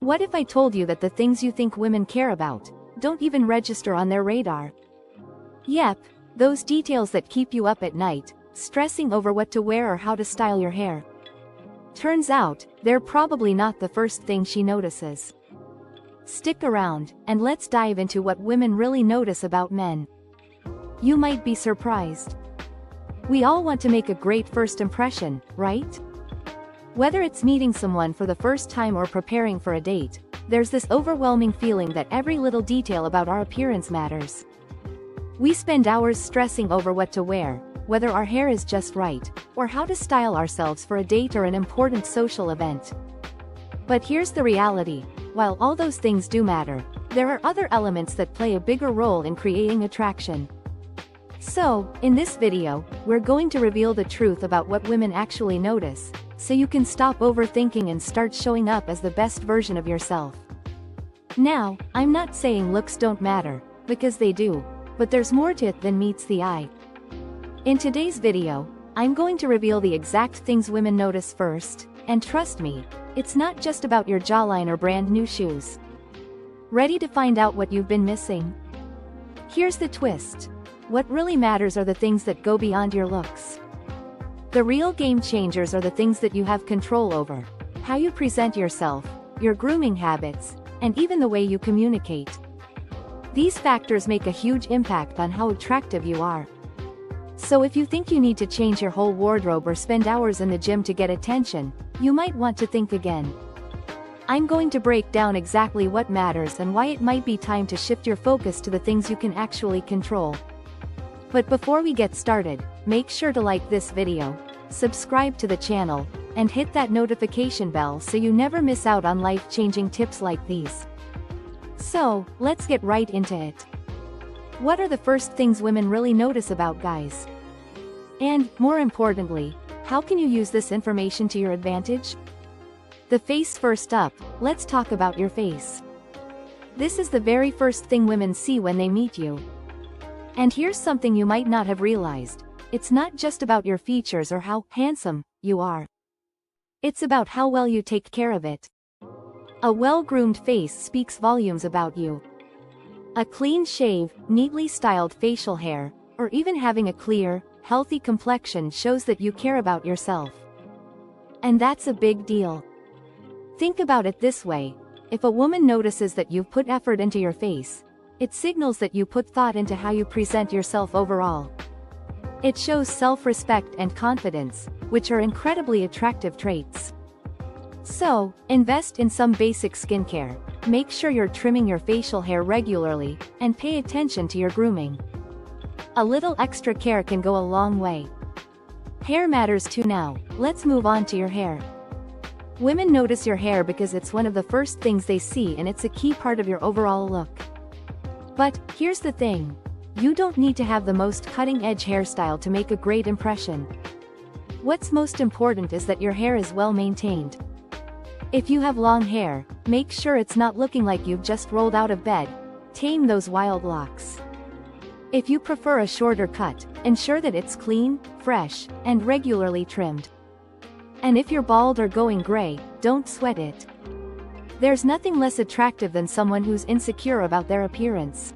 What if I told you that the things you think women care about don't even register on their radar? Yep, those details that keep you up at night, stressing over what to wear or how to style your hair. Turns out, they're probably not the first thing she notices. Stick around, and let's dive into what women really notice about men. You might be surprised. We all want to make a great first impression, right? Whether it's meeting someone for the first time or preparing for a date, there's this overwhelming feeling that every little detail about our appearance matters. We spend hours stressing over what to wear, whether our hair is just right, or how to style ourselves for a date or an important social event. But here's the reality: while all those things do matter, there are other elements that play a bigger role in creating attraction. So, in this video, we're going to reveal the truth about what women actually notice, so you can stop overthinking and start showing up as the best version of yourself. Now, I'm not saying looks don't matter, because they do, but there's more to it than meets the eye. In today's video, I'm going to reveal the exact things women notice first, and trust me, it's not just about your jawline or brand new shoes. Ready to find out what you've been missing? Here's the twist. What really matters are the things that go beyond your looks. The real game changers are the things that you have control over: how you present yourself, your grooming habits, and even the way you communicate. These factors make a huge impact on how attractive you are. So if you think you need to change your whole wardrobe or spend hours in the gym to get attention, you might want to think again. I'm going to break down exactly what matters and why it might be time to shift your focus to the things you can actually control. But before we get started, make sure to like this video, subscribe to the channel, and hit that notification bell so you never miss out on life-changing tips like these. So, let's get right into it. What are the first things women really notice about guys? And, more importantly, how can you use this information to your advantage? The face first up. Let's talk about your face. This is the very first thing women see when they meet you. And here's something you might not have realized: it's not just about your features or how handsome you are. It's about how well you take care of it. A well-groomed face speaks volumes about you. A clean shave, neatly styled facial hair, or even having a clear, healthy complexion shows that you care about yourself. And that's a big deal. Think about it this way: if a woman notices that you've put effort into your face, it signals that you put thought into how you present yourself overall. It shows self-respect and confidence, which are incredibly attractive traits. So, invest in some basic skincare, make sure you're trimming your facial hair regularly, and pay attention to your grooming. A little extra care can go a long way. Hair matters too. Now, let's move on to your hair. Women notice your hair because it's one of the first things they see, and it's a key part of your overall look. But, here's the thing. You don't need to have the most cutting-edge hairstyle to make a great impression. What's most important is that your hair is well maintained. If you have long hair, make sure it's not looking like you've just rolled out of bed. Tame those wild locks. If you prefer a shorter cut, ensure that it's clean, fresh, and regularly trimmed. And if you're bald or going gray, don't sweat it. There's nothing less attractive than someone who's insecure about their appearance.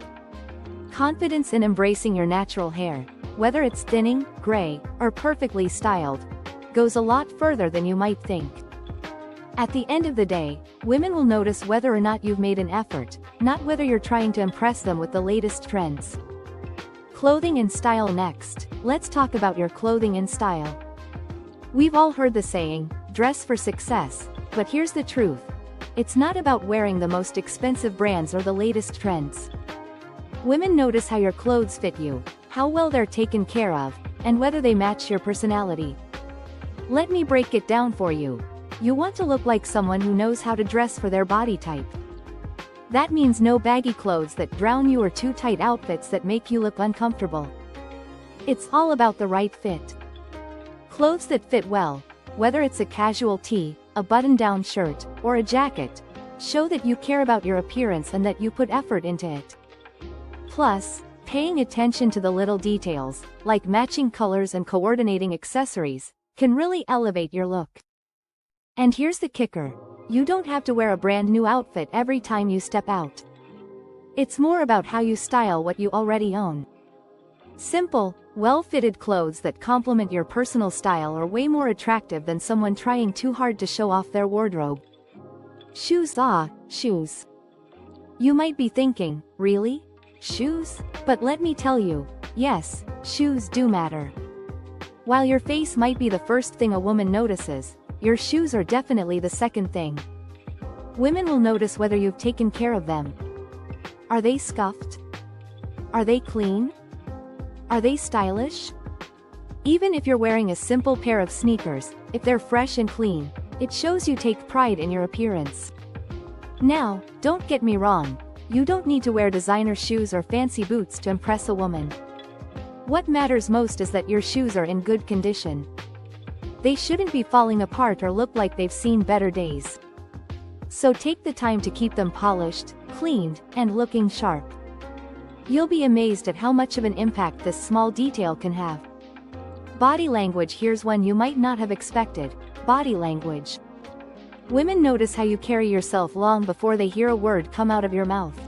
Confidence in embracing your natural hair, whether it's thinning, gray, or perfectly styled, goes a lot further than you might think. At the end of the day, women will notice whether or not you've made an effort, not whether you're trying to impress them with the latest trends. Clothing and style next. Let's talk about your clothing and style. We've all heard the saying, dress for success, but here's the truth. It's not about wearing the most expensive brands or the latest trends. Women notice how your clothes fit you, how well they're taken care of, and whether they match your personality. Let me break it down for you. You want to look like someone who knows how to dress for their body type. That means no baggy clothes that drown you or too tight outfits that make you look uncomfortable. It's all about the right fit. Clothes that fit well, whether it's a casual tee, a button-down shirt, or a jacket, show that you care about your appearance and that you put effort into it. Plus, paying attention to the little details, like matching colors and coordinating accessories, can really elevate your look. And here's the kicker. You don't have to wear a brand new outfit every time you step out. It's more about how you style what you already own. Simple, well-fitted clothes that complement your personal style are way more attractive than someone trying too hard to show off their wardrobe. Shoes. Shoes. You might be thinking, really? Shoes? But let me tell you, yes, shoes do matter. While your face might be the first thing a woman notices, your shoes are definitely the second thing. Women will notice whether you've taken care of them. Are they scuffed? Are they clean? Are they stylish? Even if you're wearing a simple pair of sneakers, if they're fresh and clean, it shows you take pride in your appearance. Now, don't get me wrong, you don't need to wear designer shoes or fancy boots to impress a woman. What matters most is that your shoes are in good condition. They shouldn't be falling apart or look like they've seen better days. So take the time to keep them polished, cleaned, and looking sharp. You'll be amazed at how much of an impact this small detail can have. Body language. Here's one you might not have expected. Body language. Women notice how you carry yourself long before they hear a word come out of your mouth.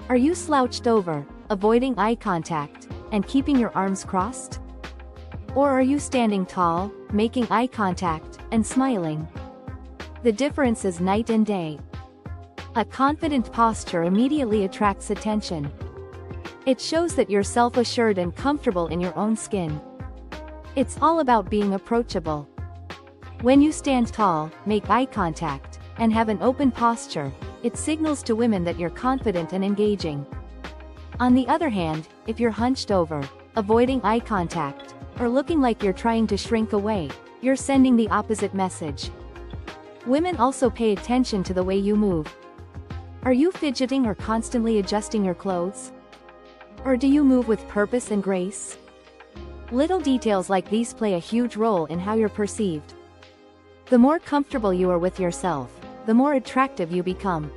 Are you slouched over, avoiding eye contact, and keeping your arms crossed? Or are you standing tall, making eye contact, and smiling? The difference is night and day. A confident posture immediately attracts attention. It shows that you're self-assured and comfortable in your own skin. It's all about being approachable. When you stand tall, make eye contact, and have an open posture, it signals to women that you're confident and engaging. On the other hand, if you're hunched over, avoiding eye contact, or looking like you're trying to shrink away, you're sending the opposite message. Women also pay attention to the way you move. Are you fidgeting or constantly adjusting your clothes? Or do you move with purpose and grace? Little details like these play a huge role in how you're perceived. The more comfortable you are with yourself, the more attractive you become.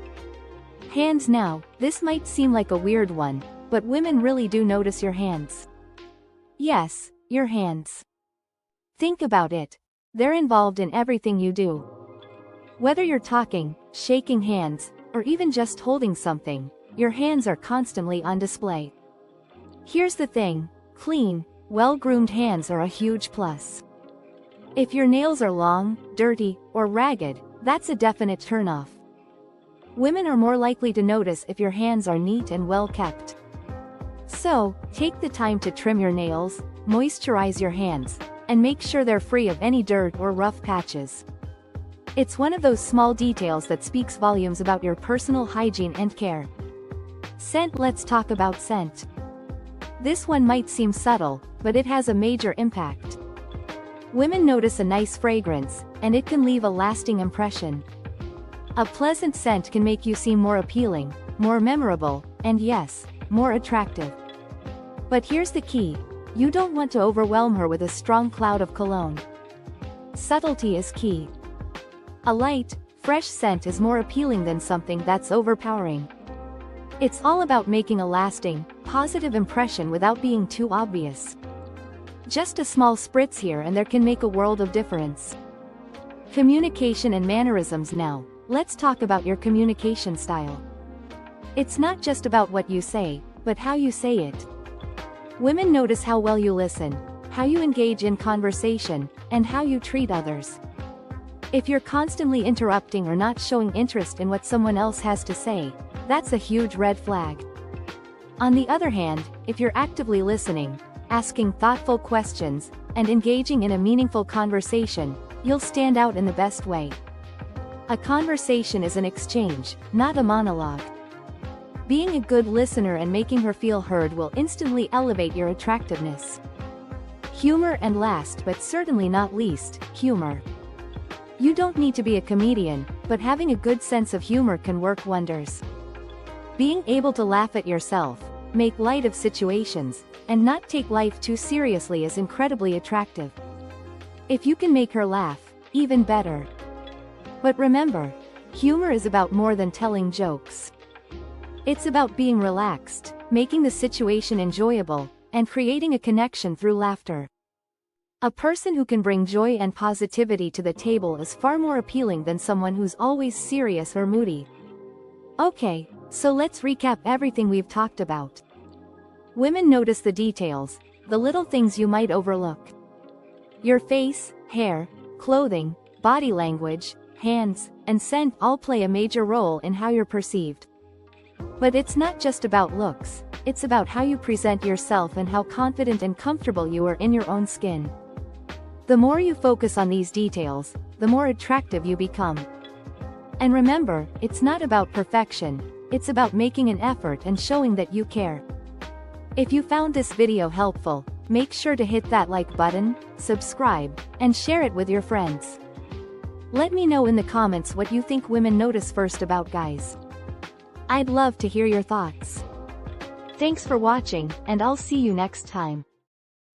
Hands. Now, this might seem like a weird one, but women really do notice your hands. Yes, your hands. Think about it. They're involved in everything you do. Whether you're talking, shaking hands, or even just holding something, your hands are constantly on display. Here's the thing, clean, well-groomed hands are a huge plus. If your nails are long, dirty, or ragged, that's a definite turn-off. Women are more likely to notice if your hands are neat and well-kept. So, take the time to trim your nails, moisturize your hands, and make sure they're free of any dirt or rough patches. It's one of those small details that speaks volumes about your personal hygiene and care. Scent. Let's talk about scent. This one might seem subtle, but it has a major impact. Women notice a nice fragrance, and it can leave a lasting impression. A pleasant scent can make you seem more appealing, more memorable, and yes, more attractive. But here's the key, you don't want to overwhelm her with a strong cloud of cologne. Subtlety is key. A light, fresh scent is more appealing than something that's overpowering. It's all about making a lasting, positive impression without being too obvious. Just a small spritz here and there can make a world of difference. Communication and mannerisms. Now, let's talk about your communication style. It's not just about what you say, but how you say it. Women notice how well you listen, how you engage in conversation, and how you treat others. If you're constantly interrupting or not showing interest in what someone else has to say, that's a huge red flag. On the other hand, if you're actively listening, asking thoughtful questions, and engaging in a meaningful conversation, you'll stand out in the best way. A conversation is an exchange, not a monologue. Being a good listener and making her feel heard will instantly elevate your attractiveness. Humor. And last but certainly not least, humor. You don't need to be a comedian, but having a good sense of humor can work wonders. Being able to laugh at yourself, make light of situations, and not take life too seriously is incredibly attractive. If you can make her laugh, even better. But remember, humor is about more than telling jokes. It's about being relaxed, making the situation enjoyable, and creating a connection through laughter. A person who can bring joy and positivity to the table is far more appealing than someone who's always serious or moody. Okay, so let's recap everything we've talked about. Women notice the details, the little things you might overlook. Your face, hair, clothing, body language, hands, and scent all play a major role in how you're perceived. But it's not just about looks, it's about how you present yourself and how confident and comfortable you are in your own skin. The more you focus on these details, the more attractive you become. And remember, it's not about perfection, it's about making an effort and showing that you care. If you found this video helpful, make sure to hit that like button, subscribe, and share it with your friends. Let me know in the comments what you think women notice first about guys. I'd love to hear your thoughts. Thanks for watching, and I'll see you next time.